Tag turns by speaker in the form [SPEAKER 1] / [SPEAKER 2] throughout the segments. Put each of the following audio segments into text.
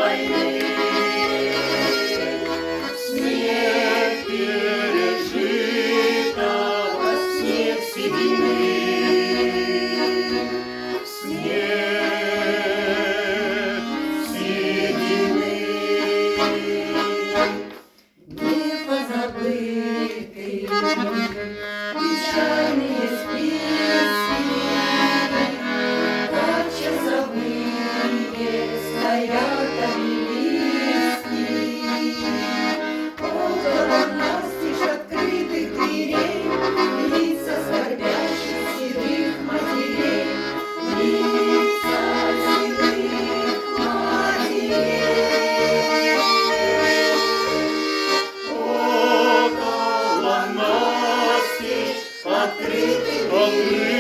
[SPEAKER 1] войны. Снег пережитого, снег седины, снег седины. Не позабытый, печальные списки, как часовые стоят обелиски. Около настежь открытых дверей лица скорбящих седых матерей, лица седых матерей. Около настежь открытых дверей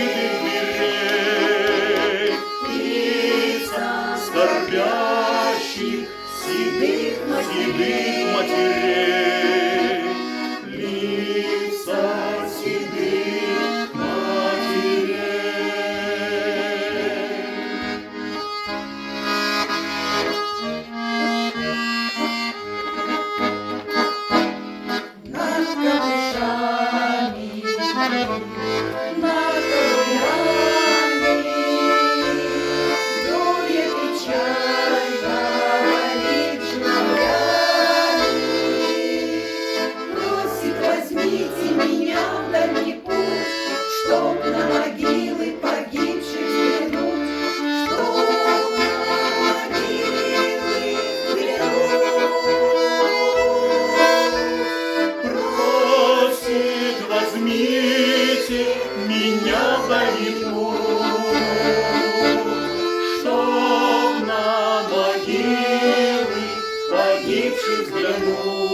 [SPEAKER 1] лица скорбящих седых матерей, лица седых матерей. Над камышами, над ковылями, вдовья печаль говорит журавлями. Просит, возьмите меня в дальний путь, чтоб на могилы погибших взглянуть, чтоб на могилы взглянуть. Просит, возьмите меня в дальний путь, чтоб на могилы погибших взглянуть.